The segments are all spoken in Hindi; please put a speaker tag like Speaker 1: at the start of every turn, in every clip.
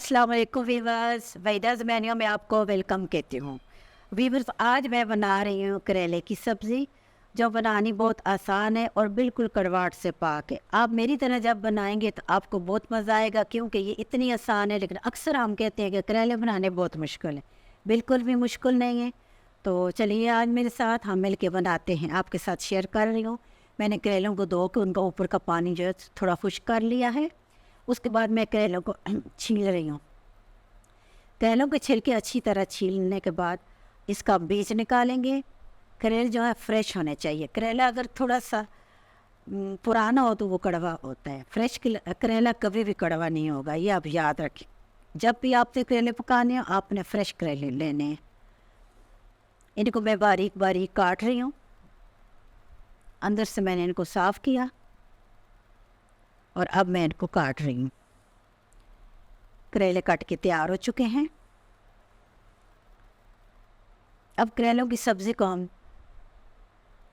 Speaker 1: अस्सलाम वालेकुम वीवर्स, वहीदा ज़मानिया में आपको वेलकम कहती हूँ। वीवर्स, आज मैं बना रही हूँ करेले की सब्ज़ी, जो बनानी बहुत आसान है और बिल्कुल कड़वाहट से पाक है। आप मेरी तरह जब बनाएंगे तो आपको बहुत मज़ा आएगा, क्योंकि ये इतनी आसान है। लेकिन अक्सर हम कहते हैं कि करेले बनाने बहुत मुश्किल है। बिल्कुल भी मुश्किल नहीं है। तो चलिए आज मेरे साथ हम मिल के बनाते हैं। आपके साथ शेयर कर रही हूँ। मैंने करेलों को धो के उनका ऊपर का पानी जो है थोड़ा खुश्क कर लिया है। उसके बाद मैं करेलों को छील रही हूँ। करेलों के छिलके अच्छी तरह छीलने के बाद इसका बीज निकालेंगे। करेला जो है फ्रेश होने चाहिए। करेला अगर थोड़ा सा पुराना हो तो वो कड़वा होता है। फ्रेश करेला कभी भी कड़वा नहीं होगा, ये आप याद रखें। जब भी आपने करेले पकाने हो आपने फ्रेश करेले लेने हैं। इनको मैं बारीक बारीक काट रही हूँ। अंदर से मैंने इनको साफ़ किया और अब मैं इनको काट रही हूँ। करेले काट के तैयार हो चुके हैं। अब करेलों की सब्ज़ी को हम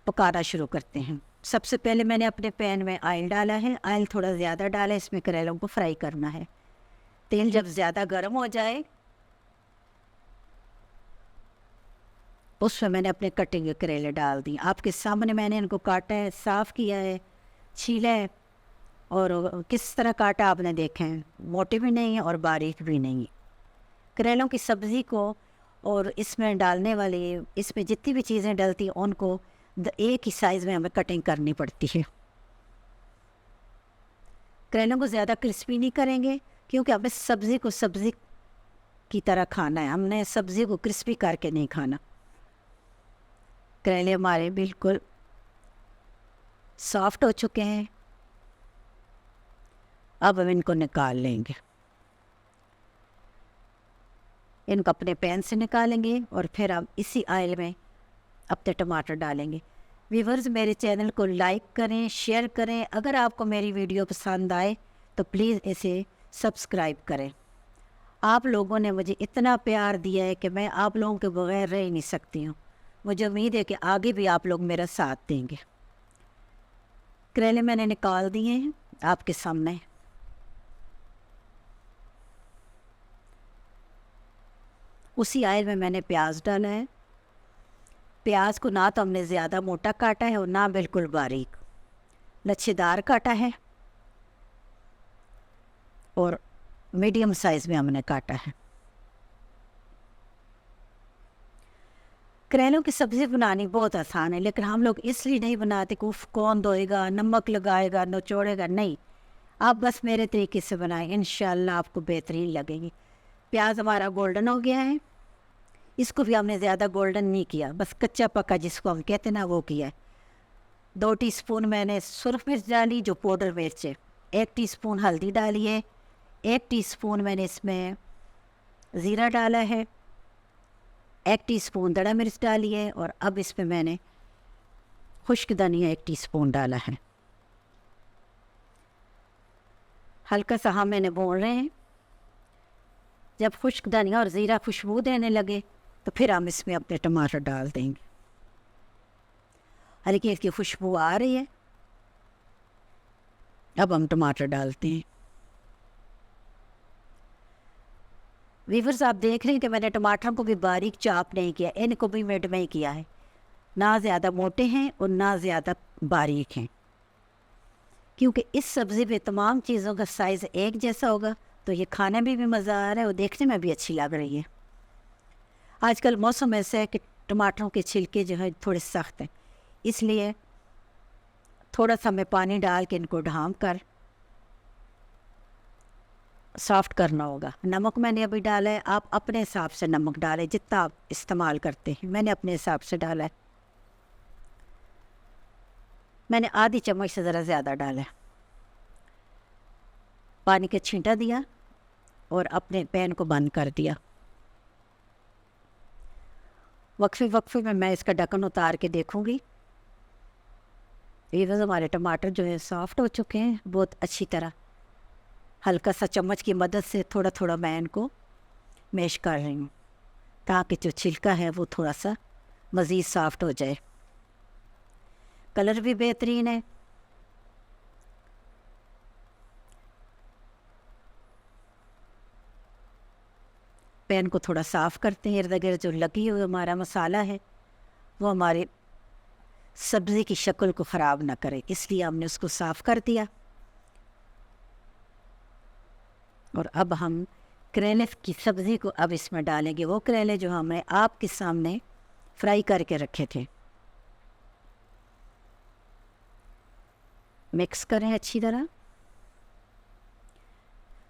Speaker 1: पकाना शुरू करते हैं। सबसे पहले मैंने अपने पैन में ऑयल डाला है। ऑयल थोड़ा ज़्यादा डाला है, इसमें करेलों को फ्राई करना है। तेल जब ज़्यादा गर्म हो जाए उसमें मैंने अपने कटे हुए करेले डाल दिए। आपके सामने मैंने इनको काटा है, साफ़ किया है, छीला है और किस तरह काटा आपने देखा है। मोटे भी नहीं है और बारीक भी नहीं है। करेलों की सब्ज़ी को और इसमें डालने वाली, इसमें जितनी भी चीज़ें डलती हैं उनको एक ही साइज़ में हमें कटिंग करनी पड़ती है। करेलों को ज़्यादा क्रिस्पी नहीं करेंगे, क्योंकि हमें सब्ज़ी को सब्ज़ी की तरह खाना है। हमने सब्ज़ी को क्रिस्पी करके नहीं खाना। करेले हमारे बिल्कुल सॉफ्ट हो चुके हैं। अब हम इनको निकाल लेंगे। इनको अपने पैन से निकालेंगे और फिर हम इसी ऑयल में अपने टमाटर डालेंगे। व्यूवर्स, मेरे चैनल को लाइक करें, शेयर करें। अगर आपको मेरी वीडियो पसंद आए तो प्लीज़ इसे सब्सक्राइब करें। आप लोगों ने मुझे इतना प्यार दिया है कि मैं आप लोगों के बगैर रह ही नहीं सकती हूँ। मुझे उम्मीद है कि आगे भी आप लोग मेरा साथ देंगे। करेले मैंने निकाल दिए हैं आपके सामने। उसी ऑयल में मैंने प्याज डाला है। प्याज को ना तो हमने ज़्यादा मोटा काटा है और ना बिल्कुल बारीक, लच्छेदार काटा है और मीडियम साइज़ में हमने काटा है। करेलों की सब्ज़ी बनानी बहुत आसान है, लेकिन हम लोग इसलिए नहीं बनाते कि उफ कौन धोएगा, नमक लगाएगा, निचोड़ेगा। नहीं, आप बस मेरे तरीके से बनाएं, इंशाल्लाह आपको बेहतरीन लगेगी। प्याज हमारा गोल्डन हो गया है। इसको भी हमने ज़्यादा गोल्डन नहीं किया, बस कच्चा पक्का जिसको हम कहते हैं ना वो किया है। 2 टीस्पून मैंने सुरख मिर्च डाली, जो पाउडर मिर्च है। 1 टीस्पून हल्दी डाली है। 1 टीस्पून मैंने इसमें ज़ीरा डाला है। 1 टीस्पून दड़ा मिर्च डाली है और अब इसमें मैंने खुश्क धनिया 1 टीस्पून डाला है। हल्का सा हम मैंने भून रहे हैं। जब खुश्क धनिया और ज़ीरा खुशबू देने लगे तो फिर हम इसमें अपने टमाटर डाल देंगे। हल्की हल्की खुशबू आ रही है। अब हम टमाटर डालते हैं। व्यूअर्स, आप देख रहे हैं कि मैंने टमाटर को भी बारीक चॉप नहीं किया, इनको भी मिड में ही किया है। ना ज़्यादा मोटे हैं और ना ज़्यादा बारीक हैं, क्योंकि इस सब्ज़ी में तमाम चीज़ों का साइज़ एक जैसा होगा तो ये खाने में भी मज़ा आ रहा है और देखने में भी अच्छी लग रही है। आजकल मौसम ऐसा है कि टमाटरों के छिलके जो है थोड़े सख्त हैं, इसलिए थोड़ा सा मैं पानी डाल के इनको ढाँप कर सॉफ्ट करना होगा। नमक मैंने अभी डाला है, आप अपने हिसाब से नमक डालें जितना आप इस्तेमाल करते हैं। मैंने अपने हिसाब से डाला है। मैंने आधी चम्मच से ज़रा ज़्यादा डाला है। पानी का छींटा दिया और अपने पैन को बंद कर दिया। वक्फे वक्फे में मैं इसका ढक्कन उतार के देखूंगी। ये हमारे टमाटर जो है सॉफ्ट हो चुके हैं बहुत अच्छी तरह। हल्का सा चम्मच की मदद से थोड़ा थोड़ा मैं इनको मैश कर रही हूँ, ताकि जो छिलका है वो थोड़ा सा मज़ीद सॉफ्ट हो जाए। कलर भी बेहतरीन है। पैन को थोड़ा साफ़ करते हैं, इर्द गिर्द जो लगी हुई हमारा मसाला है वो हमारे सब्ज़ी की शक्ल को ख़राब ना करे, इसलिए हमने उसको साफ़ कर दिया। और अब हम करेले की सब्ज़ी को अब इसमें डालेंगे, वो करेले जो हमने आपके सामने फ्राई करके रखे थे। मिक्स करें अच्छी तरह।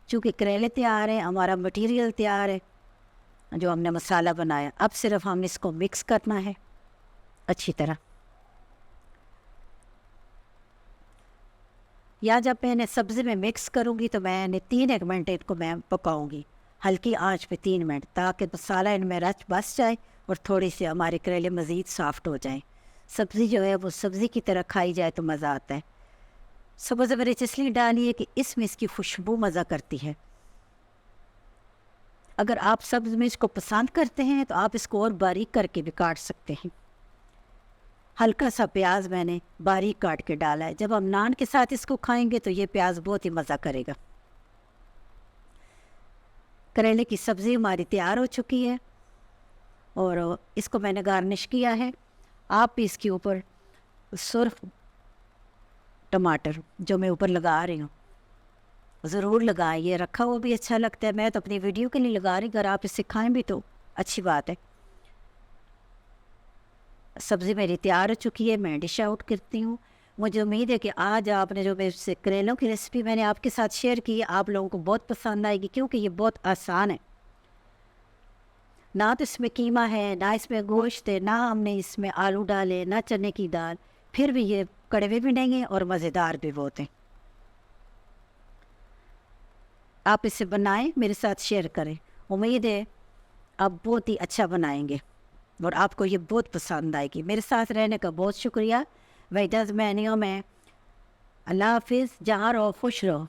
Speaker 1: चूँकि करेले तैयार हैं, हमारा मटेरियल तैयार है जो हमने मसाला बनाया, अब सिर्फ हमने इसको मिक्स करना है अच्छी तरह। या जब मैंने सब्ज़ी में मिक्स करूँगी तो मैंने 3 मिनट इनको मैं पकाऊँगी हल्की आंच पे 3 मिनट, ताकि मसाला इनमें रच बस जाए और थोड़ी सी हमारे करेले मज़ीद सॉफ्ट हो जाएं। सब्ज़ी जो है वो सब्ज़ी की तरह खाई जाए तो मज़ा आता है। सब्ज़ मिर्च इसलिए डाली है कि इसमें इसकी खुशबू मज़ा करती है। अगर आप सब्ज़ मिर्च को पसंद करते हैं तो आप इसको और बारीक करके भी काट सकते हैं। हल्का सा प्याज मैंने बारीक काट के डाला है, जब हम नान के साथ इसको खाएंगे तो ये प्याज बहुत ही मज़ा करेगा। करेले की सब्ज़ी हमारी तैयार हो चुकी है और इसको मैंने गार्निश किया है। आप भी इसके ऊपर सुर्ख टमाटर जो मैं ऊपर लगा रही हूँ ज़रूर लगाएं, ये रखा हुआ भी अच्छा लगता है। मैं तो अपनी वीडियो के लिए लगा रही, अगर आप इसे खाएं भी तो अच्छी बात है। सब्ज़ी मेरी तैयार हो चुकी है, मैं डिश आउट करती हूँ। मुझे उम्मीद है कि आज आपने जो मेरे से करेलों की रेसिपी मैंने आपके साथ शेयर की है, आप लोगों को बहुत पसंद आएगी, क्योंकि ये बहुत आसान है। ना तो इसमें कीमा है, ना इसमें गोश्त है, ना हमने इसमें आलू डाले, ना चने की दाल, फिर भी ये कड़वे भी नहीं हैं और मज़ेदार भी बहुत हैं। आप इसे बनाएं, मेरे साथ शेयर करें। उम्मीद है आप बहुत ही अच्छा बनाएंगे और आपको ये बहुत पसंद आएगी। मेरे साथ रहने का बहुत शुक्रिया। वेदास मेन्यू में अल्लाह हाफिज़। जहाँ रहो खुश रहो।